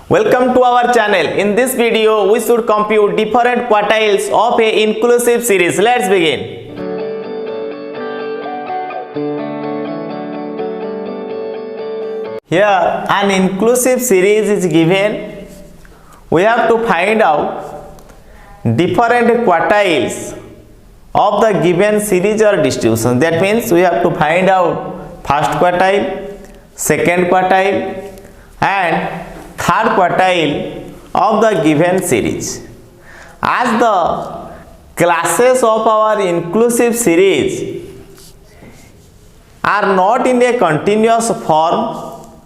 Welcome to our channel. In this video, we should compute different quartiles of a inclusive series. Let's begin. Here, an inclusive series is given. We have to find out different quartiles of the given series or distribution. That means we have to find out first quartile, second quartile, and third quartile of the given series. As the classes of our inclusive series are not in a continuous form,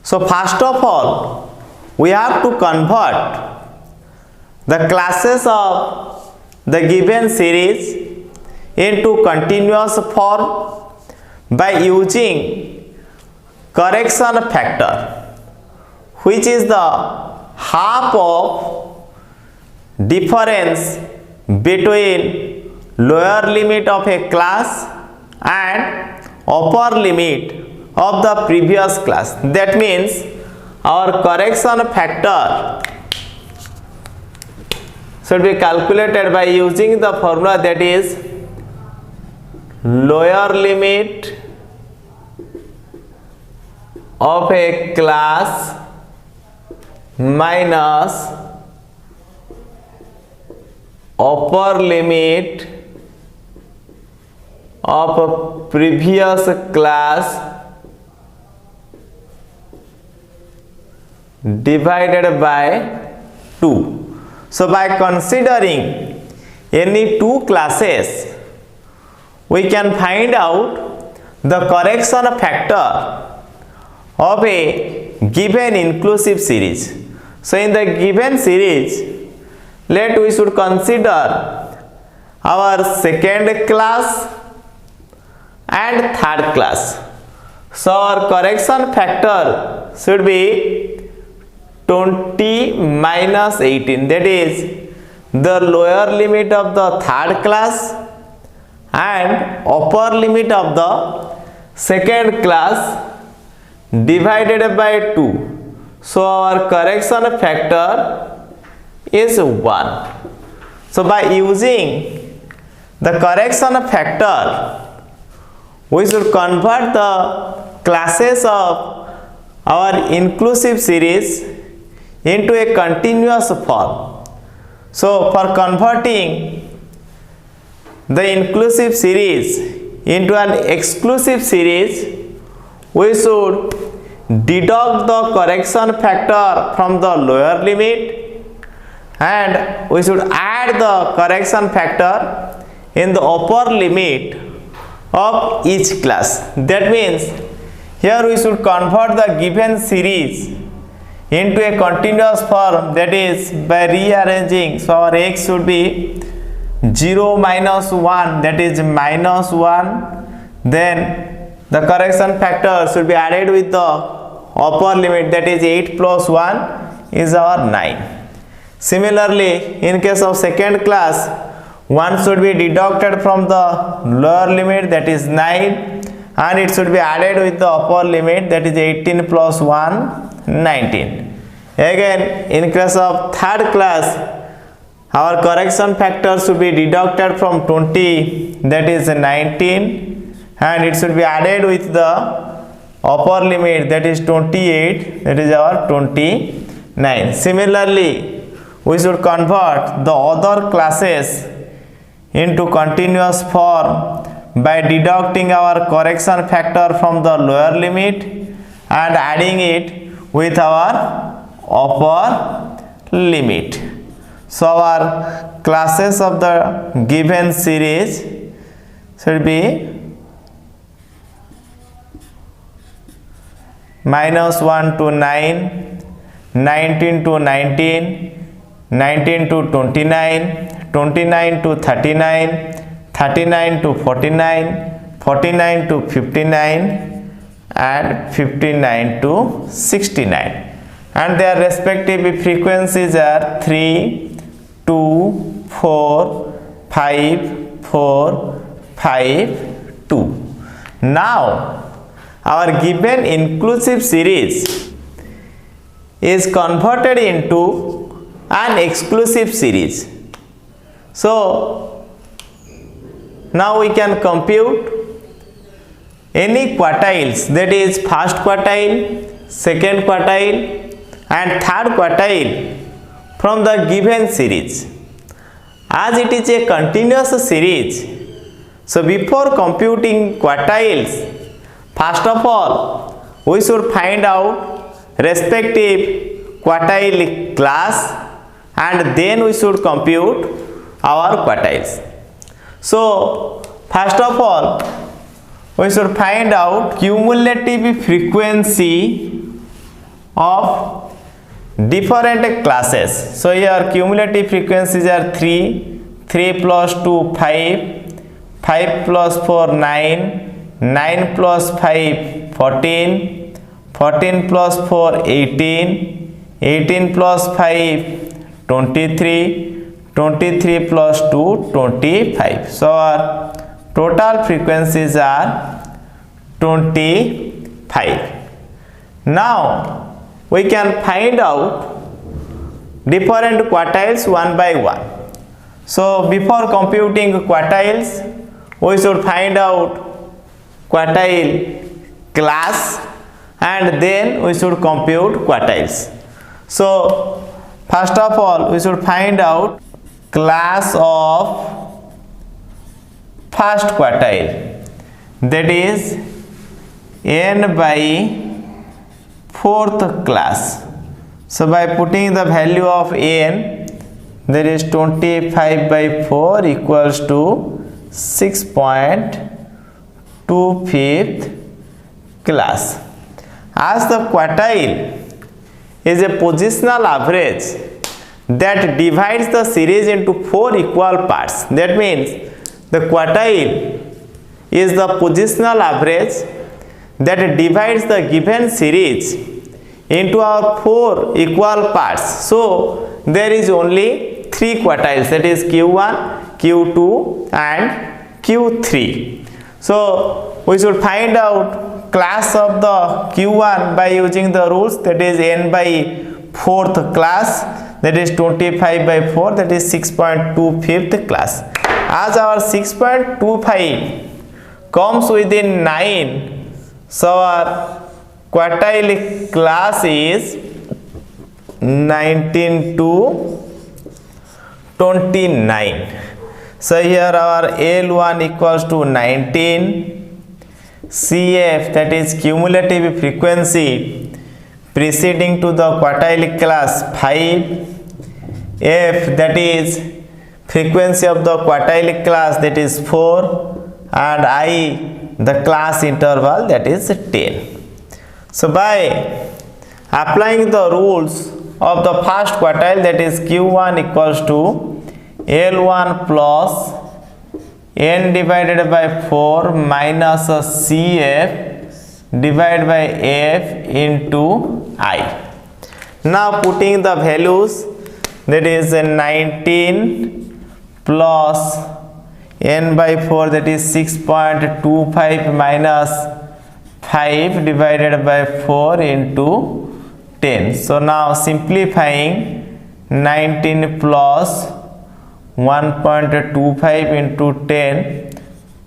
so first of all we have to convert the classes of the given series into continuous form by using correction factor, which is the half of difference between lower limit of a class and upper limit of the previous class. That means our correction factor should be calculated by using the formula, that is lower limit of a class minus upper limit of a previous class divided by 2. So by considering any two classes, we can find out the correction factor of a given inclusive series. So in the given series, we should consider our second class and third class. So our correction factor should be 20 minus 18, that is the lower limit of the third class and upper limit of the second class divided by 2. So our correction factor is 1. So by using the correction factor, we should convert the classes of our inclusive series into a continuous form. So for converting the inclusive series into an exclusive series, we should deduct the correction factor from the lower limit and we should add the correction factor in the upper limit of each class. That means here we should convert the given series into a continuous form, that is by rearranging. So our x should be 0 minus 1, that is minus 1, then the correction factor should be added with the upper limit, that is 8 plus 1 is our 9. Similarly, in case of second class, 1 should be deducted from the lower limit, that is 9, and it should be added with the upper limit, that is 18 plus 1, 19. Again, in case of third class, our correction factor should be deducted from 20, that is 19, and it should be added with the upper limit, that is 28, that is our 29. Similarly, we should convert the other classes into continuous form by deducting our correction factor from the lower limit and adding it with our upper limit. So our classes of the given series should be minus 1 to 9, 19 to 19, 19 to 29, 29 to 39, 39 to 49, 49 to 59, and 59 to 69. And their respective frequencies are 3, 2, 4, 5, 4, 5, 2. Now our given inclusive series is converted into an exclusive series. So now we can compute any quartiles, that is first quartile, second quartile and third quartile from the given series. As it is a continuous series, so before computing quartiles, first of all we should find out respective quartile class and then we should compute our quartiles. So first of all we should find out cumulative frequency of different classes. So here cumulative frequencies are 3, 3 plus 2 5, 5 plus 4 9, 9 plus 5 14, 14 plus 4 18, 18 plus 5 23, 23 plus 2 25. So our total frequencies are 25. Now we can find out different quartiles one by one. So before computing quartiles, we should find out quartile class and then we should compute quartiles. So first of all we should find out class of first quartile, that is n by fourth class. So by putting the value of n, there is 25 by 4 equals to 6.25th class. As the quartile is a positional average that divides the series into 4 equal parts. That means the quartile is the positional average that divides the given series into our 4 equal parts. So there is only 3 quartiles, that is Q1, Q2 and Q3. So we should find out class of the Q1 by using the rules, that is n by 4th class, that is 25 by 4, that is 6.25th class. As our 6.25 comes within 9, so our quartile class is 19 to 29. So here our L1 equals to 19, CF, that is cumulative frequency preceding to the quartile class 5, F, that is frequency of the quartile class, that is 4, and I, the class interval, that is 10. So by applying the rules of the first quartile, that is Q1 equals to L1 plus n divided by 4 minus CF divided by F into I. Now putting the values, that is 19 plus n by 4, that is 6.25 minus 5 divided by 4 into 10. So now simplifying, 19 plus 1.25 into 10,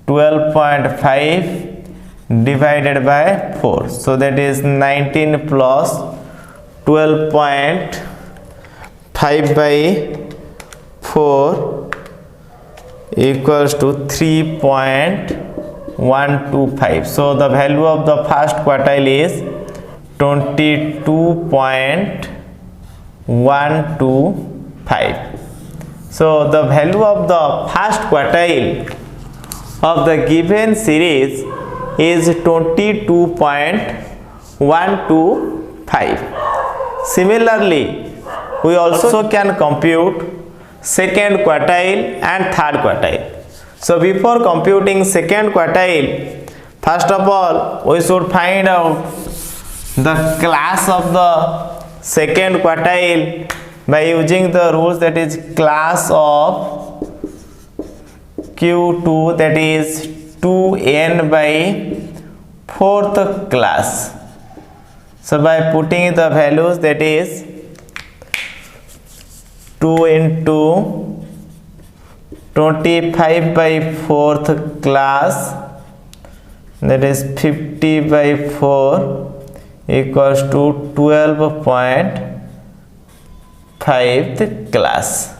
12.5 divided by 4. So that is 19 plus 12.5 by 4 equals to 3.125. So the value of the first quartile is 22.125. So the value of the first quartile of the given series is 22.125. Similarly, we also can compute second quartile and third quartile. So before computing second quartile, first of all we should find out the class of the second quartile by using the rules, that is class of Q2, that is 2n by 4th class. So by putting the values, that is 2 into 25 by 4th class, that is 50 by 4 equals to 12.5th class.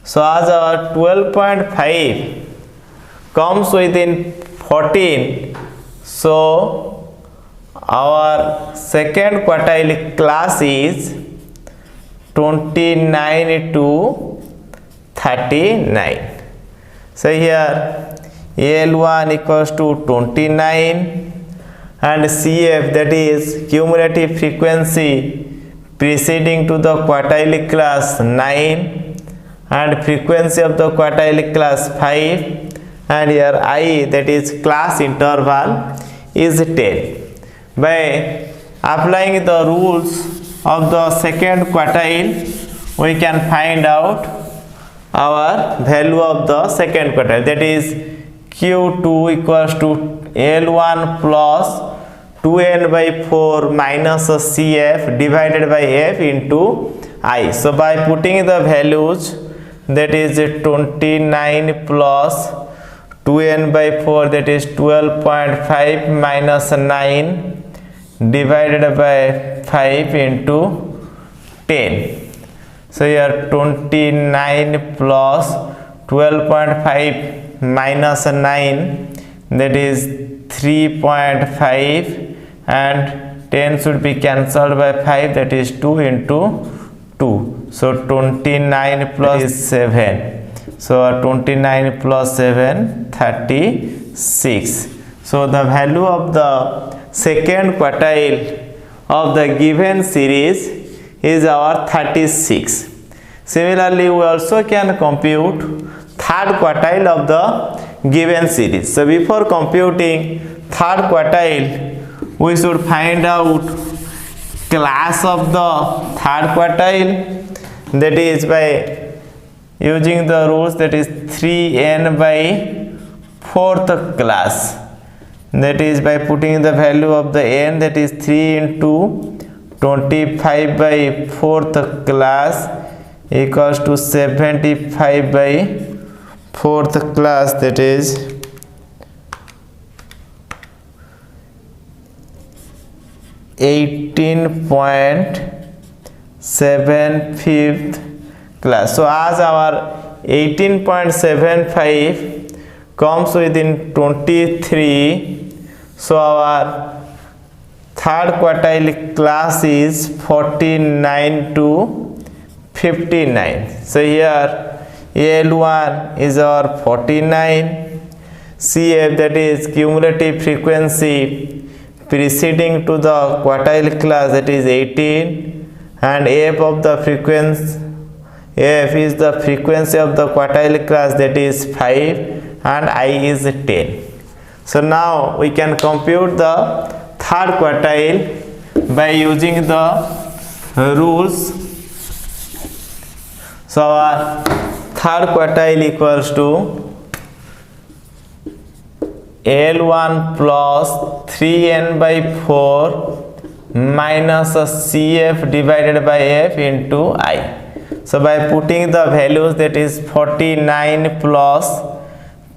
So as our 12.5 comes within 14, so our second quartile class is 29 to 39. So here L1 equals to 29 and CF, that is cumulative frequency preceding to the quartile class, 9, and frequency of the quartile class 5, and here I, that is class interval, is 10. By applying the rules of the second quartile, we can find out our value of the second quartile, that is Q2 equals to L1 plus 2n by 4 minus CF divided by F into I. So by putting the values, that is 29 plus 2n by 4, that is 12.5 minus 9 divided by 5 into 10. So here 29 plus 12.5 minus 9, that is 3.5, and 10 should be cancelled by 5, that is 2 into 2. So 29 plus 7. So 29 plus 7, 36. So the value of the second quartile of the given series is our 36. Similarly, we also can compute third quartile of the given series. So before computing third quartile, we should find out class of the third quartile, that is by using the rules, that is 3n by 4th class, that is by putting the value of the n, that is 3 into 25 by 4th class equals to 75 by 4th class, that is 18.75th class. So as our 18.75 comes within 23, so our third quartile class is 49 to 59. So here L1 is our 49, CF, that is cumulative frequency preceding to the quartile class, that is 18, and F of the frequency, F is the frequency of the quartile class, that is 5, and I is 10. So now we can compute the third quartile by using the rules. So our third quartile equals to L1 plus 3n by 4 minus CF divided by F into I. So by putting the values, that is 49 plus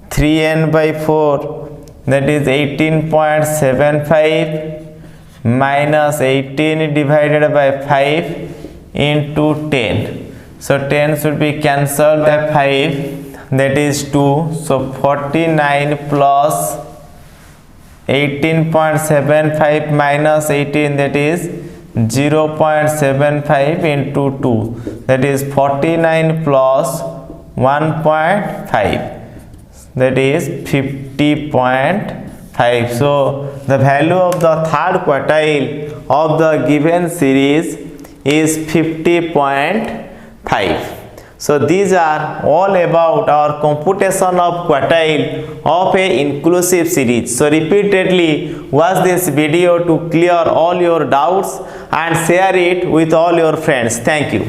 3n by 4, that is 18.75 minus 18 divided by 5 into 10. So 10 should be cancelled by 5, that is 2. So 49 plus 18.75 minus 18, that is 0.75 into 2, that is 49 plus 1.5, that is 50.5. So the value of the third quartile of the given series is 50.5. So these are all about our computation of quartile of a inclusive series. So repeatedly watch this video to clear all your doubts and share it with all your friends. Thank you.